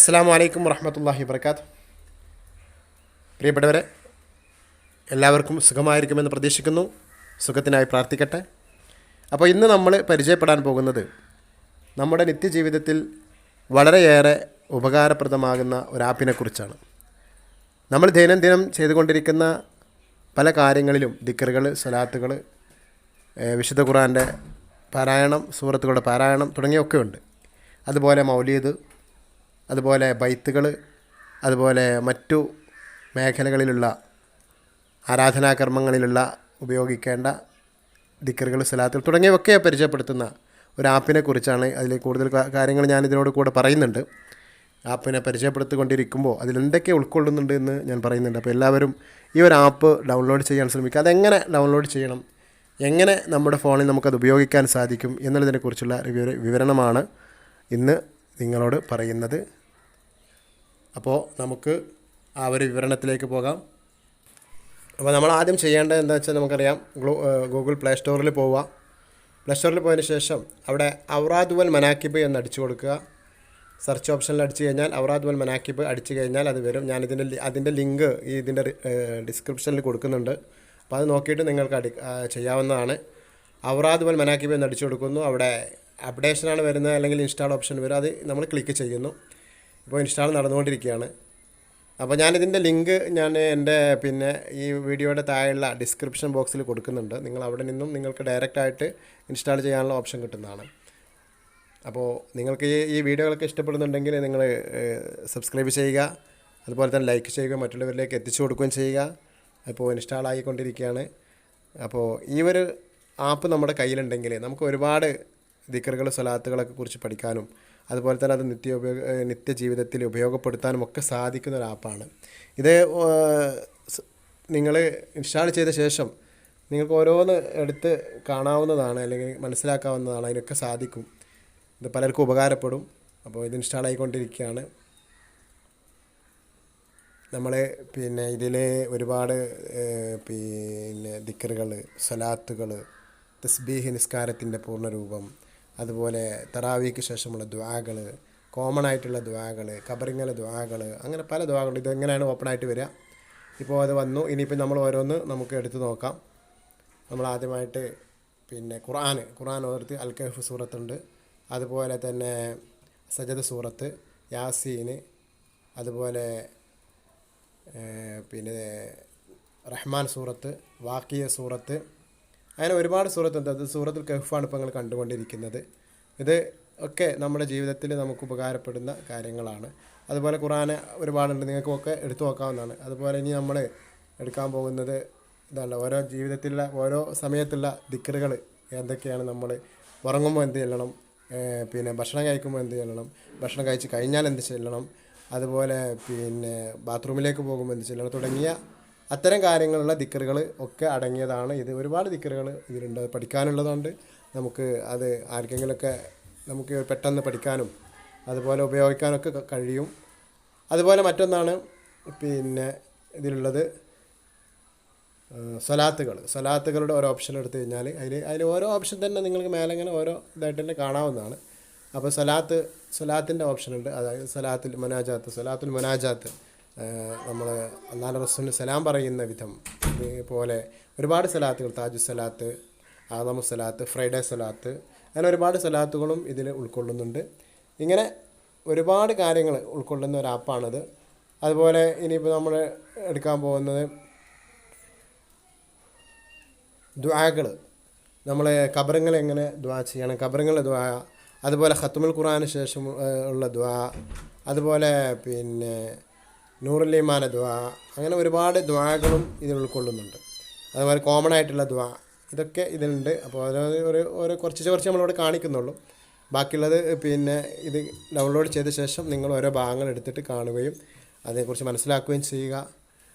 അസ്സലാമു അലൈക്കും വറഹ്മത്തുള്ളാഹി വബറകാതുഹു. പ്രിയപ്പെട്ടവരെ, എല്ലാവർക്കും സുഖമായിരിക്കുമെന്ന് പ്രതീക്ഷിക്കുന്നു. സുഖത്തിനായി പ്രാർത്ഥിക്കട്ടെ. അപ്പോൾ ഇന്ന് നമ്മൾ പരിചയപ്പെടാൻ പോകുന്നത് നമ്മുടെ നിത്യജീവിതത്തിൽ വളരെയേറെ ഉപകാരപ്രദമാകുന്ന ഒരു ആപ്പിനെക്കുറിച്ചാണ്. നമ്മൾ ദൈനംദിനം ചെയ്തുകൊണ്ടിരിക്കുന്ന പല കാര്യങ്ങളിലും ദിക്റുകൾ, സ്വലാത്തുകൾ, വിശുദ്ധ ഖുർആൻ്റെ പാരായണം, സൂറത്തുകളുടെ പാരായണം തുടങ്ങിയൊക്കെ ഉണ്ട്. അതുപോലെ മൗലീദ്, അതുപോലെ ബൈത്തുകൾ, അതുപോലെ മറ്റു മേഖലകളിലുള്ള ആരാധനാകർമ്മങ്ങളിലുള്ള ഉപയോഗിക്കേണ്ട ദിക്റുകൾ, സ്വലാത്തുകൾ തുടങ്ങിയവയൊക്കെ പരിചയപ്പെടുത്തുന്ന ഒരു ആപ്പിനെ കുറിച്ചാണ്. അതിൽ കൂടുതൽ കാര്യങ്ങൾ ഞാൻ ഇതിനോട് കൂടെ പറയുന്നുണ്ട്. ആപ്പിനെ പരിചയപ്പെടുത്തിക്കൊണ്ടിരിക്കുമ്പോൾ അതിലെന്തൊക്കെ ഉൾക്കൊള്ളുന്നുണ്ട് എന്ന് ഞാൻ പറയുന്നുണ്ട്. അപ്പോൾ എല്ലാവരും ഈ ഒരു ആപ്പ് ഡൗൺലോഡ് ചെയ്യാൻ ശ്രമിക്കുക. അതെങ്ങനെ ഡൗൺലോഡ് ചെയ്യണം, എങ്ങനെ നമ്മുടെ ഫോണിൽ നമുക്കത് ഉപയോഗിക്കാൻ സാധിക്കും എന്നുള്ളതിനെക്കുറിച്ചുള്ള വിവരണമാണ് ഇന്ന് നിങ്ങളോട് പറയുന്നത്. അപ്പോൾ നമുക്ക് ആ ഒരു വിവരണത്തിലേക്ക് പോകാം. അപ്പോൾ നമ്മൾ ആദ്യം ചെയ്യേണ്ടത് എന്താ വെച്ചാൽ നമുക്കറിയാം, ഗൂഗിൾ പ്ലേ സ്റ്റോറിൽ പോവുക. പ്ലേ സ്റ്റോറിൽ പോയതിന് ശേഷം അവിടെ ഔറാദ് വൽ മനാഖിബ് എന്ന് അടിച്ചു കൊടുക്കുക. സെർച്ച് ഓപ്ഷനിൽ അടിച്ചു കഴിഞ്ഞാൽ ഔറാദ് വൽ മനാഖിബ് അടിച്ചു കഴിഞ്ഞാൽ അത് വരും. ഞാൻ അതിൻ്റെ ലിങ്ക് ഇതിൻ്റെ ഡിസ്ക്രിപ്ഷനിൽ കൊടുക്കുന്നുണ്ട്. അപ്പോൾ അത് നോക്കിയിട്ട് നിങ്ങൾക്ക് ചെയ്യാവുന്നതാണ്. ഔറാദ് വൽ മനാഖിബ് എന്ന് അടിച്ചു കൊടുക്കുന്നു. അവിടെ അപ്ഡേഷനാണ് വരുന്നത്, അല്ലെങ്കിൽ ഇൻസ്റ്റാൾ ഓപ്ഷൻ വരും. അത് നമ്മൾ ക്ലിക്ക് ചെയ്യുന്നു. ഇപ്പോൾ ഇൻസ്റ്റാൾ നടന്നുകൊണ്ടിരിക്കുകയാണ്. അപ്പോൾ ഞാനിതിൻ്റെ ലിങ്ക് എൻ്റെ ഈ വീഡിയോയുടെ താഴെയുള്ള ഡിസ്ക്രിപ്ഷൻ ബോക്സിൽ കൊടുക്കുന്നുണ്ട്. നിങ്ങൾ അവിടെ നിന്നും നിങ്ങൾക്ക് ഡയറക്റ്റായിട്ട് ഇൻസ്റ്റാൾ ചെയ്യാനുള്ള ഓപ്ഷൻ കിട്ടുന്നതാണ്. അപ്പോൾ നിങ്ങൾക്ക് ഈ വീഡിയോകളൊക്കെ ഇഷ്ടപ്പെടുന്നുണ്ടെങ്കിൽ നിങ്ങൾ സബ്സ്ക്രൈബ് ചെയ്യുക, അതുപോലെ തന്നെ ലൈക്ക് ചെയ്യുക, മറ്റുള്ളവരിലേക്ക് എത്തിച്ചു കൊടുക്കുകയും ചെയ്യുക. അപ്പോൾ ഇൻസ്റ്റാൾ ആയിക്കൊണ്ടിരിക്കുകയാണ്. അപ്പോൾ ഈ ഒരു ആപ്പ് നമ്മുടെ കയ്യിലുണ്ടെങ്കിൽ നമുക്ക് ഒരുപാട് ദിക്റുകൾ, സ്വലാത്തുകളൊക്കെ കുറിച്ച് പഠിക്കാനും അതുപോലെ തന്നെ അത് നിത്യജീവിതത്തിൽ ഉപയോഗപ്പെടുത്താനും ഒക്കെ സാധിക്കുന്ന ഒരു ആപ്പാണ് ഇത്. നിങ്ങൾ ഇൻസ്റ്റാൾ ചെയ്ത ശേഷം നിങ്ങൾക്ക് ഓരോന്ന് എടുത്ത് കാണാവുന്നതാണ്, അല്ലെങ്കിൽ മനസ്സിലാക്കാവുന്നതാണ്. അതിനൊക്കെ സാധിക്കും. ഇത് പലർക്കും ഉപകാരപ്പെടും. അപ്പോൾ ഇത് ഇൻസ്റ്റാൾ ആയിക്കൊണ്ടിരിക്കുകയാണ്. നമ്മൾ ഇതിൽ ഒരുപാട് ദിക്റുകൾ, സ്വലാത്തുകൾ, തസ്ബീഹ്, നിസ്കാരത്തിൻ്റെ പൂർണ്ണരൂപം, അതുപോലെ തറാവീക്ക് ശേഷമുള്ള ദുആകൾ, കോമൺ ആയിട്ടുള്ള ദുആകൾ, ഖബറിങ്ങലെ ദുആകൾ, അങ്ങനെ പല ദുആകൾ. ഇതെങ്ങനെയാണ് ഓപ്പണായിട്ട് വരിക. ഇപ്പോൾ അത് വന്നു. ഇനിയിപ്പോൾ നമ്മൾ ഓരോന്ന് നമുക്ക് എടുത്ത് നോക്കാം. നമ്മൾ ആദ്യമായിട്ട് ഖുർആൻ ഓർത്ത് അൽ കഹ്ഫ് സൂറത്തുണ്ട്, അതുപോലെ തന്നെ സജദ സൂറത്ത്, യാസീൻ, അതുപോലെ റഹ്മാൻ സൂറത്ത്, വാക്കിയ സൂറത്ത്, അങ്ങനെ ഒരുപാട് സൂറത്തുണ്ട്. അത് സൂറത്തുൽ കഹ്ഫാണ് ഇപ്പോൾ നിങ്ങൾ കണ്ടുകൊണ്ടിരിക്കുന്നത്. ഇത് ഒക്കെ നമ്മുടെ ജീവിതത്തിൽ നമുക്ക് ഉപകാരപ്പെടുന്ന കാര്യങ്ങളാണ്. അതുപോലെ ഖുർആൻ ഒരുപാടുണ്ട്, നിങ്ങൾക്കൊക്കെ എടുത്തു നോക്കാവുന്നതാണ്. അതുപോലെ ഇനി നമ്മൾ എടുക്കാൻ പോകുന്നത് ഇതാണ്, ഓരോ ജീവിതത്തിലുള്ള ഓരോ സമയത്തുള്ള ദിക്റുകൾ എന്തൊക്കെയാണ്. നമ്മൾ ഉറങ്ങുമ്പോൾ എന്ത് ചെല്ലണം, ഭക്ഷണം കഴിക്കുമ്പോൾ എന്ത് ചെല്ലണം, ഭക്ഷണം കഴിച്ച് കഴിഞ്ഞാൽ എന്ത് ചെല്ലണം, അതുപോലെ ബാത്റൂമിലേക്ക് പോകുമ്പോൾ എന്ത് ചെല്ലണം തുടങ്ങിയ അത്തരം കാര്യങ്ങളുള്ള ദിക്റുകൾ ഒക്കെ അടങ്ങിയതാണ് ഇത്. ഒരുപാട് ദിക്റുകൾ ഇതിലുണ്ട്. പഠിക്കാനുള്ളതുകൊണ്ട് നമുക്ക് അത് ആർക്കെങ്കിലുമൊക്കെ നമുക്ക് പെട്ടെന്ന് പഠിക്കാനും അതുപോലെ ഉപയോഗിക്കാനൊക്കെ കഴിയും. അതുപോലെ മറ്റൊന്നാണ് ഇതിലുള്ളത് സ്വലാത്തുകളുടെ ഓരോ ഓപ്ഷൻ എടുത്തു കഴിഞ്ഞാൽ അതിൽ ഓരോ ഓപ്ഷൻ തന്നെ നിങ്ങൾക്ക് മേലെ ഇങ്ങനെ ഓരോ ഇതായിട്ട് തന്നെ കാണാവുന്നതാണ്. അപ്പോൾ സ്വലാത്തിൻ്റെ ഓപ്ഷൻ ഉണ്ട്. അതായത് സ്വലാത്തുൽ മനാജാത്ത്, നമ്മൾ അല്ലാഹുവിൻ്റെ റസൂലിന് സലാം പറയുന്ന വിധം, ഇതുപോലെ ഒരുപാട് സ്വലാത്തുകൾ, താജു സ്വലാത്ത്, ആദമു സ്വലാത്ത്, ഫ്രൈഡേ സ്വലാത്ത്, അങ്ങനെ ഒരുപാട് സ്വലാത്തുകളും ഇതിൽ ഉൾക്കൊള്ളുന്നുണ്ട്. ഇങ്ങനെ ഒരുപാട് കാര്യങ്ങൾ ഉൾക്കൊള്ളുന്ന ഒരു ആപ്പാണിത്. അതുപോലെ ഇനിയിപ്പോൾ നമ്മൾ എടുക്കാൻ പോകുന്നത് ദുആകൾ, നമ്മൾ ഖബറിങ്ങൾ എങ്ങനെ ദുആ ചെയ്യണം, ഖബറിങ്ങളുടെ ദുആ, അതുപോലെ ഖത്മുൽ ഖുർആന് ശേഷം ഉള്ള ദുആ, അതുപോലെ നൂറുൽ ഈമാൻ ദുആ, അങ്ങനെ ഒരുപാട് ദുആകളും ഇതിൽ ഉൾക്കൊള്ളുന്നുണ്ട്. അതുപോലെ കോമൺ ആയിട്ടുള്ള ദുആ, ഇതൊക്കെ ഇതിലുണ്ട്. അപ്പോൾ ഓരോ കുറച്ച് നമ്മളിവിടെ കാണിക്കുന്നുള്ളൂ. ബാക്കിയുള്ളത് ഇത് ഡൗൺലോഡ് ചെയ്ത ശേഷം നിങ്ങൾ ഓരോ ഭാഗങ്ങൾ എടുത്തിട്ട് കാണുകയും അതേക്കുറിച്ച് മനസ്സിലാക്കുകയും ചെയ്യുക.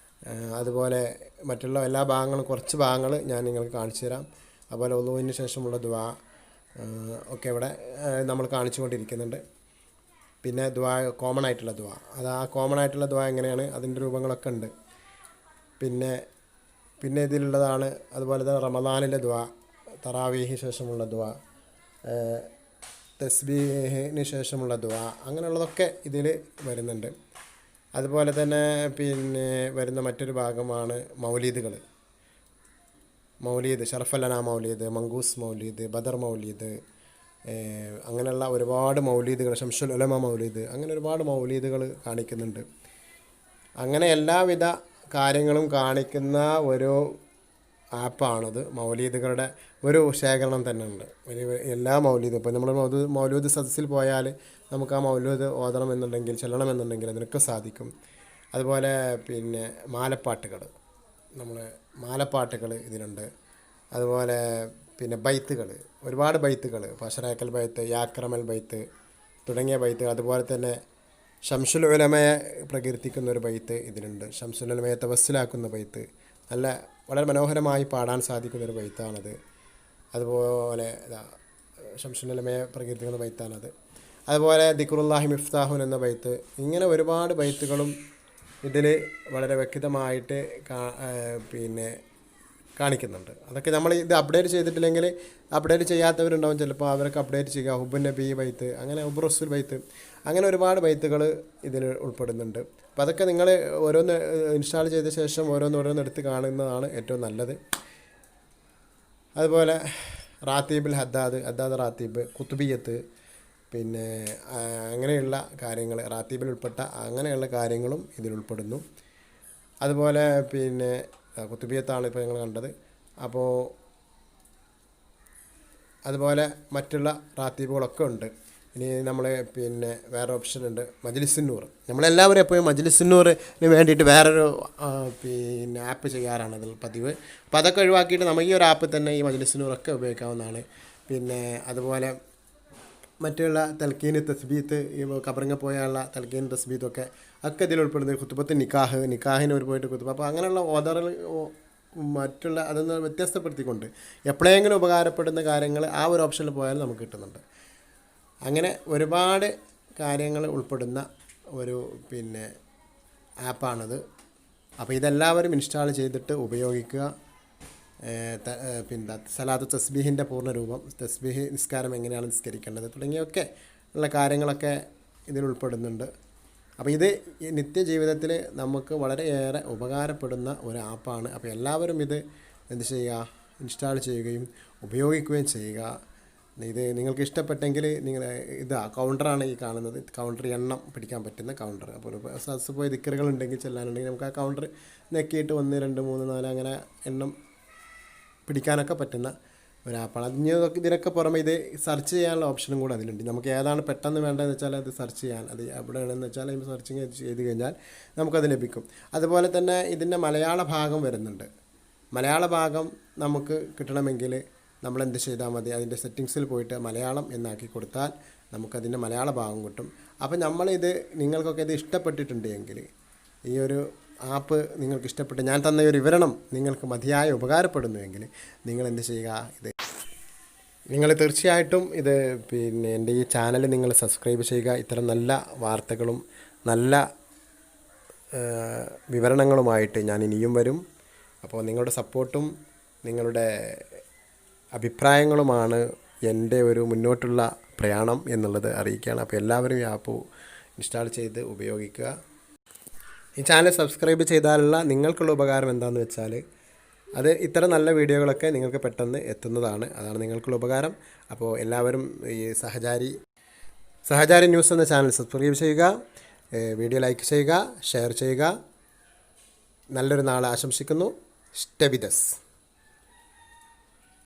അതുപോലെ മറ്റുള്ള എല്ലാ ഭാഗങ്ങളും, കുറച്ച് ഭാഗങ്ങൾ ഞാൻ നിങ്ങൾക്ക് കാണിച്ചു തരാം. അതുപോലെ ഉളൂഹിന് ശേഷമുള്ള ദുആ ഒക്കെ ഇവിടെ നമ്മൾ കാണിച്ചു കൊണ്ടിരിക്കുന്നുണ്ട്. ദുആ, കോമൺ ആയിട്ടുള്ള ദുആ, അത് ആ കോമൺ ആയിട്ടുള്ള ദുആ എങ്ങനെയാണ്, അതിൻ്റെ രൂപങ്ങളൊക്കെ ഉണ്ട്. ഇതിലുള്ളതാണ്. അതുപോലെ തന്നെ റമദാനിലെ ദുആ, തറാവീഹ് ശേഷമുള്ള ദുആ, തസ്ബീഹിന് ശേഷമുള്ള ദുആ അങ്ങനെയുള്ളതൊക്കെ ഇതിൽ വരുന്നുണ്ട്. അതുപോലെ തന്നെ പിന്നെ വരുന്ന മറ്റൊരു ഭാഗമാണ് മൗലീദുകൾ. മൗലീദ്, ഷറഫല്ലന മൗലീദ്, മൻഖൂസ് മൗലീദ്, ബദർ മൗലീദ്, അങ്ങനെയുള്ള ഒരുപാട് മൗലീദുകൾ, ശംസുൽ ഉലമ മൗലീദ്, അങ്ങനെ ഒരുപാട് മൗലീദുകൾ കാണിക്കുന്നുണ്ട്. അങ്ങനെ എല്ലാവിധ കാര്യങ്ങളും കാണിക്കുന്ന ഒരു ആപ്പാണിത്. മൗലീദുകളുടെ ഒരു ശേഖരണം തന്നെ ഉണ്ട്. എല്ലാ മൗലീദും ഇപ്പോൾ നമ്മൾ മൗലൂദ് സദസ്സിൽ പോയാൽ നമുക്ക് ആ മൗലൂദ് ഓതണമെന്നുണ്ടെങ്കിൽ, ചെല്ലണമെന്നുണ്ടെങ്കിൽ അതിനൊക്കെ സാധിക്കും. അതുപോലെ പിന്നെ മാലപ്പാട്ടുകൾ, നമ്മൾ മാലപ്പാട്ടുകൾ ഇതിലുണ്ട്. അതുപോലെ പിന്നെ ബൈത്തുകൾ, ഒരുപാട് ബൈത്തുകൾ, പശറേക്കൽ ബൈത്ത്, യാക്രമൽ ബൈത്ത് തുടങ്ങിയ ബൈത്തുകൾ. അതുപോലെ തന്നെ ശംസുൽ ഉലമയെ പ്രകീർത്തിക്കുന്ന ഒരു ബൈത്ത് ഇതിലുണ്ട്. ശംസുൽ ഉലമയെ തവസ്സിലാക്കുന്ന ബൈത്ത്, വളരെ മനോഹരമായി പാടാൻ സാധിക്കുന്നൊരു ബൈത്താണത്. അതുപോലെ ശംസുൽ ഉലമയെ പ്രകീർത്തിക്കുന്ന ബൈത്താണത്. അതുപോലെ ദിക്റുല്ലാഹി മിഫ്താഹുൻ എന്ന ബൈത്ത്. ഇങ്ങനെ ഒരുപാട് ബൈത്തുകളും ഇതിൽ വളരെ വ്യക്തമായിട്ട് പിന്നെ കാണിക്കുന്നുണ്ട്. അതൊക്കെ നമ്മൾ ഇത് അപ്ഡേറ്റ് ചെയ്തിട്ടില്ലെങ്കിൽ, അപ്ഡേറ്റ് ചെയ്യാത്തവരുണ്ടാവും ചിലപ്പോൾ, അവരൊക്കെ അപ്ഡേറ്റ് ചെയ്യുക. ഹുബുൻ നബി ബൈത്ത്, അങ്ങനെ ഹുബ് റസൂൽ ബൈത്ത്, അങ്ങനെ ഒരുപാട് ബൈത്തുകൾ ഇതിൽ ഉൾപ്പെടുന്നുണ്ട്. അപ്പോൾ അതൊക്കെ നിങ്ങൾ ഓരോന്ന് ഇൻസ്റ്റാൾ ചെയ്ത ശേഷം ഓരോന്നെടുത്ത് കാണുന്നതാണ് ഏറ്റവും നല്ലത്. അതുപോലെ റാത്തീബിൽ ഹദ്ദാദ് റാത്തീബ്, ഖുത്ബിയത്ത്, പിന്നെ അങ്ങനെയുള്ള കാര്യങ്ങൾ, റാത്തീബിൽ ഉൾപ്പെട്ട അങ്ങനെയുള്ള കാര്യങ്ങളും ഇതിൽ ഉൾപ്പെടുന്നു. അതുപോലെ പിന്നെ ഖുത്ബിയത്താണ് ഇപ്പോൾ ഞങ്ങൾ കണ്ടത്. അപ്പോൾ അതുപോലെ മറ്റുള്ള റാത്തീബുകളൊക്കെ ഉണ്ട്. ഇനി നമ്മൾ പിന്നെ വേറെ ഓപ്ഷൻ ഉണ്ട്, മജ്ലിസുന്നൂർ. നമ്മളെല്ലാവരും എപ്പോഴും മജ്ലിസുന്നൂറിന് വേണ്ടിയിട്ട് വേറൊരു പിന്നെ ആപ്പ് ചെയ്യാറാണ് അതിൽ പതിവ്. അപ്പോൾ അതൊക്കെ ഒഴിവാക്കിയിട്ട് നമുക്ക് ഈ ഒരു ആപ്പ് തന്നെ ഈ മജ്ലിസുന്നൂറൊക്കെ ഉപയോഗിക്കാവുന്നതാണ്. പിന്നെ അതുപോലെ മറ്റുള്ള തൽക്കീന് തസ്ബീത്ത്, ഈ കബറിങ്ങ പോയുള്ള തൽക്കീൻ തസ്ബീത്തൊക്കെ ഇതിൽ ഉൾപ്പെടുന്നത്. ഖുത്തുബത്ത് നിക്കാഹിന് ഒരു പോയിട്ട് ഖുത്തുബ. അപ്പോൾ അങ്ങനെയുള്ള ഓദറുകൾ മറ്റുള്ള അതൊന്ന് വ്യത്യസ്തപ്പെടുത്തിക്കൊണ്ട് എപ്പോഴെങ്കിലും ഉപകാരപ്പെടുന്ന കാര്യങ്ങൾ ആ ഒരു ഓപ്ഷനിൽ പോയാൽ നമുക്ക് കിട്ടുന്നുണ്ട്. അങ്ങനെ ഒരുപാട് കാര്യങ്ങൾ ഉൾപ്പെടുന്ന ഒരു പിന്നെ ആപ്പാണിത്. അപ്പോൾ ഇതെല്ലാവരും ഇൻസ്റ്റാൾ ചെയ്തിട്ട് ഉപയോഗിക്കുക. പിന്നെ സലാത്ത് തസ്ബീഹിൻ്റെ പൂർണ്ണരൂപം, തസ്ബീഹ് നിസ്കാരം എങ്ങനെയാണ് നിസ്കരിക്കേണ്ടത് തുടങ്ങിയൊക്കെ ഉള്ള കാര്യങ്ങളൊക്കെ ഇതിൽ ഉൾപ്പെടുന്നുണ്ട്. അപ്പോൾ ഇത് നിത്യജീവിതത്തിൽ നമുക്ക് വളരെയേറെ ഉപകാരപ്പെടുന്ന ഒരു ആപ്പാണ്. അപ്പോൾ എല്ലാവരും ഇത് എന്ത് ചെയ്യുക, ഇൻസ്റ്റാൾ ചെയ്യുകയും ഉപയോഗിക്കുകയും ചെയ്യുക. ഇത് നിങ്ങൾക്ക് ഇഷ്ടപ്പെട്ടെങ്കിൽ നിങ്ങൾ കൗണ്ടറാണ് ഈ കാണുന്നത്. കൗണ്ടർ എണ്ണം പിടിക്കാൻ പറ്റുന്ന കൗണ്ടർ. അപ്പോൾ ഒരു സദസ്സ് പോയി ദിക്റുകൾ ഉണ്ടെങ്കിൽ ചെല്ലാനുണ്ടെങ്കിൽ നമുക്ക് ആ കൗണ്ടർ നെക്കിയിട്ട് 1 2 3 4 അങ്ങനെ എണ്ണം പിടിക്കാനൊക്കെ പറ്റുന്ന ഒരു ആപ്പാണ്. ഇതിനൊക്കെ പുറമെ ഇത് സെർച്ച് ചെയ്യാനുള്ള ഓപ്ഷനും കൂടെ അതിലുണ്ട്. നമുക്ക് ഏതാണ് പെട്ടെന്ന് വേണ്ടതെന്ന് വെച്ചാൽ അത് സെർച്ച് ചെയ്യാൻ, അത് എവിടെയാണെന്ന് വെച്ചാൽ അതിന് സെർച്ചിങ് ചെയ്ത് കഴിഞ്ഞാൽ നമുക്കത് ലഭിക്കും. അതുപോലെ തന്നെ ഇതിൻ്റെ മലയാള ഭാഗം വരുന്നുണ്ട്. മലയാള ഭാഗം നമുക്ക് കിട്ടണമെങ്കിൽ നമ്മളെന്ത് ചെയ്താൽ മതി, അതിൻ്റെ സെറ്റിങ്സിൽ പോയിട്ട് മലയാളം എന്നാക്കി കൊടുത്താൽ നമുക്കതിൻ്റെ മലയാള ഭാഗം കിട്ടും. അപ്പം നമ്മളിത് നിങ്ങൾക്കൊക്കെ ഇത് ഇഷ്ടപ്പെട്ടിട്ടുണ്ടെങ്കിൽ, ഈ ഒരു ആപ്പ് നിങ്ങൾക്ക് ഇഷ്ടപ്പെട്ട് ഞാൻ തന്ന ഒരു വിവരണം നിങ്ങൾക്ക് മതിയായ ഉപകാരപ്പെടുന്നുവെങ്കിൽ നിങ്ങൾ എന്ത് ചെയ്യുക, നിങ്ങൾ തീർച്ചയായിട്ടും ഇത് പിന്നെ എൻ്റെ ഈ ചാനൽ നിങ്ങൾ സബ്സ്ക്രൈബ് ചെയ്യുക. ഇത്തരം നല്ല വാർത്തകളും നല്ല വിവരണങ്ങളുമായിട്ട് ഞാൻ ഇനിയും വരും. അപ്പോൾ നിങ്ങളുടെ സപ്പോർട്ടും നിങ്ങളുടെ അഭിപ്രായങ്ങളുമാണ് എൻ്റെ ഒരു മുന്നോട്ടുള്ള പ്രയാണം എന്നുള്ളത് അറിയിക്കുകയാണ്. അപ്പോൾ എല്ലാവരും ഈ ആപ്പ് ഇൻസ്റ്റാൾ ചെയ്ത് ഉപയോഗിക്കുക. ഈ ചാനൽ സബ്സ്ക്രൈബ് ചെയ്താലുള്ള നിങ്ങൾക്കുള്ള ഉപകാരം എന്താണെന്ന് വെച്ചാൽ അത് ഇത്തരം നല്ല വീഡിയോകളൊക്കെ നിങ്ങൾക്ക് പെട്ടെന്ന് എത്തുന്നതാണ്. അതാണ് നിങ്ങൾക്കുള്ള ഉപകാരം. അപ്പോൾ എല്ലാവരും ഈ സഹജാരി ന്യൂസ് എന്ന ചാനൽ സബ്സ്ക്രൈബ് ചെയ്യുക, വീഡിയോ ലൈക്ക് ചെയ്യുക, ഷെയർ ചെയ്യുക. നല്ലൊരു നാൾ ആശംസിക്കുന്നു. Stay with us.